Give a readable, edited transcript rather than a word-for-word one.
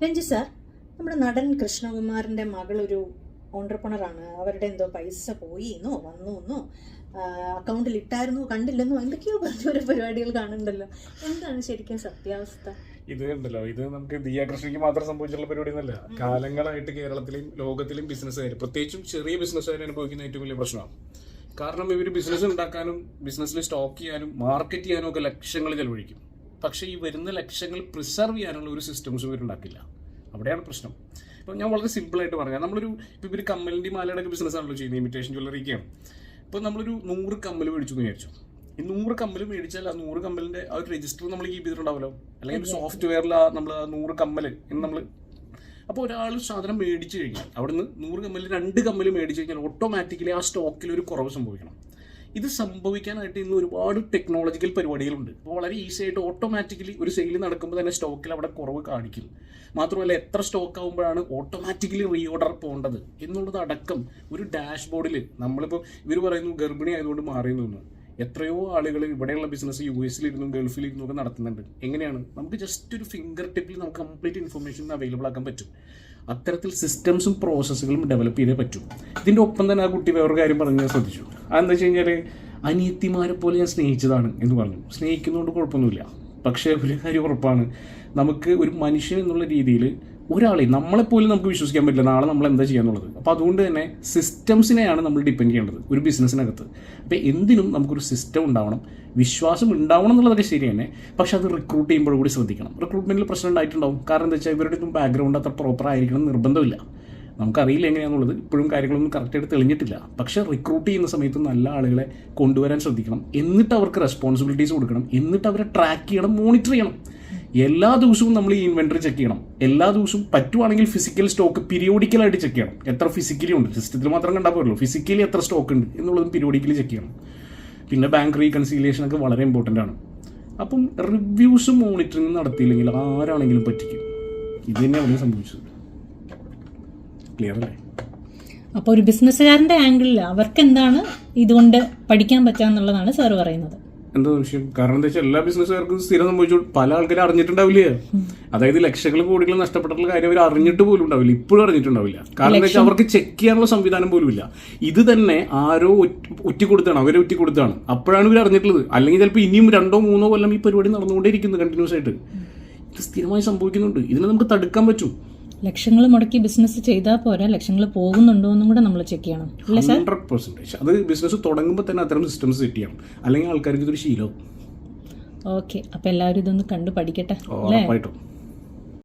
Ranjith sir, നമ്മുടെ നടൻ കൃഷ്ണകുമാറിൻ്റെ മകളൊരു ഓണ്ടർപ്രണറാണ്. അവരുടെ എന്തോ പൈസ പോയിന്നോ വന്നു അക്കൗണ്ടിൽ ഇട്ടായിരുന്നു കണ്ടില്ലെന്നോ എന്തൊക്കെയോ പറഞ്ഞ പരിപാടികൾ കാണുന്നുണ്ടല്ലോ. എന്താണ് ശരിക്കും സത്യാവസ്ഥ? ഇത് ഉണ്ടല്ലോ, ഇത് നമുക്ക് ദിയ കൃഷ്ണയ്ക്ക് മാത്രം സംഭവിച്ചിട്ടുള്ള പരിപാടി ഒന്നല്ല. കാലങ്ങളായിട്ട് കേരളത്തിലെയും ലോകത്തിലെയും ബിസിനസ്സുകാർ, പ്രത്യേകിച്ചും ചെറിയ ബിസിനസ്സുകാർ അനുഭവിക്കുന്ന ഏറ്റവും വലിയ പ്രശ്നമാണ്. കാരണം ഇവർ ബിസിനസ് ഉണ്ടാക്കാനും ബിസിനസ്സിൽ സ്റ്റോക്ക് ചെയ്യാനും മാർക്കറ്റ് ചെയ്യാനും ഒക്കെ ലക്ഷങ്ങൾ ചെലവഴിക്കും. പക്ഷേ ഈ വരുന്ന ലക്ഷങ്ങൾ പ്രിസർവ് ചെയ്യാനുള്ള ഒരു സിസ്റ്റംസും ഇവരുണ്ടാക്കില്ല. അവിടെയാണ് പ്രശ്നം. ഇപ്പോൾ ഞാൻ വളരെ സിമ്പിളായിട്ട് പറഞ്ഞാൽ, ഇപ്പോൾ ഇവർ കമ്മലിൻ്റെ മാലയുടെ ഒക്കെ ബിസിനസ്സാണല്ലോ ചെയ്യുന്നത്, ഇമിറ്റേഷൻ ജ്വല്ലറിയൊക്കെയാണ്. ഇപ്പോൾ നമ്മളൊരു 100 കമ്മൽ മേടിച്ചു എന്ന് വിചാരിച്ചു. ഈ 100 കമ്മൽ മേടിച്ചാൽ ആ 100 കമ്മലിൻ്റെ ആ ഒരു രജിസ്റ്റർ നമ്മൾ കീപ്പ് ചെയ്തിട്ടുണ്ടാവല്ലോ, അല്ലെങ്കിൽ ഒരു സോഫ്റ്റ്വെയറിൽ നമ്മൾ ആ 100 കമ്മൽ എന്ന് നമ്മൾ. അപ്പോൾ ഒരാൾ സാധനം മേടിച്ചു കഴിഞ്ഞാൽ അവിടുന്ന് 100 കമ്മൽ 2 കമ്മൽ മേടിച്ചു കഴിഞ്ഞാൽ ഓട്ടോമാറ്റിക്കലി ആ സ്റ്റോക്കിൽ ഒരു കുറവ് സംഭവിക്കണം. ഇത് സംഭവിക്കാനായിട്ട് ഇന്ന് ഒരുപാട് ടെക്നോളജിക്കൽ പരിപാടികളുണ്ട്. അപ്പോൾ വളരെ ഈസി ആയിട്ട് ഓട്ടോമാറ്റിക്കലി ഒരു സെയിൽ നടക്കുമ്പോൾ തന്നെ സ്റ്റോക്കിൽ അവിടെ കുറവ് കാണിക്കും. മാത്രമല്ല, എത്ര സ്റ്റോക്ക് ആകുമ്പോഴാണ് ഓട്ടോമാറ്റിക്കലി റീ ഓർഡർ പോകേണ്ടത് എന്നുള്ളത് അടക്കം ഒരു ഡാഷ്ബോർഡിൽ. നമ്മളിപ്പോൾ ഇവർ പറയുന്നു ഗർഭിണി ആയതുകൊണ്ട് മാറിയെന്ന് തോന്നുന്നു. എത്രയോ ആളുകൾ ഇവിടെയുള്ള ബിസിനസ് US-ലിരുന്നും ഗൾഫിലിരുന്നും ഒക്കെ നടത്തുന്നുണ്ട്. എങ്ങനെയാണ്? നമുക്ക് ജസ്റ്റ് ഒരു ഫിംഗർ ടിപ്പിൽ നമുക്ക് കംപ്ലീറ്റ് ഇൻഫർമേഷൻ അവൈലബിൾ ആക്കാൻ പറ്റും. അത്തരത്തിൽ സിസ്റ്റംസും പ്രോസസ്സുകളും ഡെവലപ്പ് ചെയ്തേ പറ്റും. ഇതിൻ്റെ ഒപ്പം തന്നെ ആ കുട്ടി വേറൊരു കാര്യം പറഞ്ഞ് ഞാൻ ശ്രദ്ധിച്ചു. അതെന്താ വെച്ച് കഴിഞ്ഞാൽ, അനിയത്തിമാരെ പോലെ ഞാൻ സ്നേഹിച്ചതാണ് എന്ന് പറഞ്ഞു. സ്നേഹിക്കുന്നതുകൊണ്ട് കുഴപ്പമൊന്നുമില്ല. പക്ഷേ ഒരു കാര്യം ഉറപ്പാണ്, നമുക്ക് ഒരു മനുഷ്യൻ എന്നുള്ള രീതിയിൽ ഒരാളെ നമ്മളെപ്പോലും നമുക്ക് വിശ്വസിക്കാൻ പറ്റില്ല നാളെ നമ്മൾ എന്താ ചെയ്യാന്നുള്ളത്. അപ്പോൾ അതുകൊണ്ട് തന്നെ സിസ്റ്റംസിനെയാണ് നമ്മൾ ഡിപ്പെൻഡ് ചെയ്യേണ്ടത് ഒരു ബിസിനസ്സിനകത്ത്. അപ്പോൾ എന്തിനും നമുക്കൊരു സിസ്റ്റം ഉണ്ടാവണം, വിശ്വാസം ഉണ്ടാവണം എന്നുള്ളതൊക്കെ ശരി തന്നെ. പക്ഷെ അത് റിക്രൂട്ട് ചെയ്യുമ്പോൾ കൂടി ശ്രദ്ധിക്കണം. റിക്രൂട്ട്മെൻറ്റിൽ പ്രശ്നം ഉണ്ടായിട്ടുണ്ടാവും. കാരണം എന്താ വെച്ചാൽ ഇവരുടെ ഒന്നും ബാക്ക്ഗ്രൗണ്ട് അത്ര പ്രോപ്പർ ആയിരിക്കണം നിർബന്ധമില്ല. നമുക്കറിയില്ല എങ്ങനെയാണെന്നുള്ളത്. ഇപ്പോഴും കാര്യങ്ങളൊന്നും കറക്റ്റായിട്ട് തെളിഞ്ഞിട്ടില്ല. പക്ഷേ റിക്രൂട്ട് ചെയ്യുന്ന സമയത്ത് നല്ല ആളുകളെ കൊണ്ടുവരാൻ ശ്രദ്ധിക്കണം. എന്നിട്ട് അവർക്ക് റെസ്പോൺസിബിലിറ്റീസ് കൊടുക്കണം. എന്നിട്ട് അവരെ ട്രാക്ക് ചെയ്യണം, മോണിറ്റർ ചെയ്യണം. എല്ലാ ദിവസവും നമ്മൾ ഈ ഇൻവെന്ററി ചെക്ക് ചെയ്യണം. എല്ലാ ദിവസവും പറ്റുവാണെങ്കിൽ ഫിസിക്കൽ സ്റ്റോക്ക് പീരിയോഡിക്കലായിട്ട് ചെക്ക് ചെയ്യണം. എത്ര ഫിസിക്കലി ഉണ്ട്, സിസ്റ്റത്തിൽ മാത്രം കണ്ടാൽ പോരല്ലോ, ഫിസിക്കലി എത്ര സ്റ്റോക്ക് ഉണ്ട് എന്നുള്ളതും പീരിയോഡിക്കലി ചെക്ക് ചെയ്യണം. പിന്നെ ബാങ്ക് റീകൺസിലിയേഷൻ ഒക്കെ വളരെ ഇമ്പോർട്ടൻ്റ് ആണ്. അപ്പം റിവ്യൂസും മോണിറ്ററിങ്ങും നടത്തിയില്ലെങ്കിൽ ആരാണെങ്കിലും പറ്റിക്കും. ഇത് തന്നെ അവിടെ സംഭവിച്ചത്. ക്ലിയർ അല്ലേ? അപ്പോൾ ഒരു ബിസിനസ്സുകാരൻ്റെ ആംഗിളിൽ അവർക്ക് എന്താണ് ഇതുകൊണ്ട് പഠിക്കാൻ പറ്റുക എന്നുള്ളതാണ് സാർ പറയുന്നത്. എന്താ വിഷയം? കാരണം എന്താ വെച്ചാൽ എല്ലാ ബിസിനസ്സുകാർക്കും സ്ഥിരം സംഭവിച്ചു. പല ആൾക്കാരും അറിഞ്ഞിട്ടുണ്ടാവില്ല. അതായത് ലക്ഷങ്ങൾ കോടികൾ നഷ്ടപ്പെട്ടിട്ടുള്ള കാര്യം അവർ അറിഞ്ഞിട്ട് പോലും ഉണ്ടാവില്ല, ഇപ്പോഴും അറിഞ്ഞിട്ടുണ്ടാവില്ല. കാരണം എന്താ വെച്ചാൽ അവർക്ക് ചെക്ക് ചെയ്യാനുള്ള സംവിധാനം പോലും ഇല്ല. ഇത് തന്നെ ആരോ ഒറ്റിക്കൊടുത്താണ്, അവരെ ഒറ്റിക്കൊടുത്താണ്. അപ്പോഴാണ് ഇവർ അറിഞ്ഞിട്ടുള്ളത്. അല്ലെങ്കിൽ ചിലപ്പോൾ ഇനിയും 2-3 കൊല്ലം ഈ പരിപാടി നടന്നുകൊണ്ടേയിരിക്കുന്നത് കണ്ടിന്യൂസ് ആയിട്ട്. ഇത് സ്ഥിരമായി സംഭവിക്കുന്നുണ്ട്. ഇതിനെ നമുക്ക് തടുക്കാൻ പറ്റും. ലക്ഷങ്ങൾ മുടക്കി ബിസിനസ് ചെയ്താൽ പോരാ, ലക്ഷങ്ങൾ പോകുന്നുണ്ടോ എന്നും കൂടെ നമ്മൾ ചെക്ക് ചെയ്യണം. 100%. അത് ബിസിനസ് തുടങ്ങുമ്പോൾ തന്നെ അത്തരം സിസ്റ്റംസ് സെറ്റ് ചെയ്യണം. അല്ലെങ്കിൽ ആൾക്കാർക്ക് ഇതൊരു ശീലവും. ഓക്കെ, അപ്പോൾ എല്ലാവരും ഇതൊന്ന് കണ്ടു പഠിക്കട്ടെ. ഉറപ്പായിട്ടും.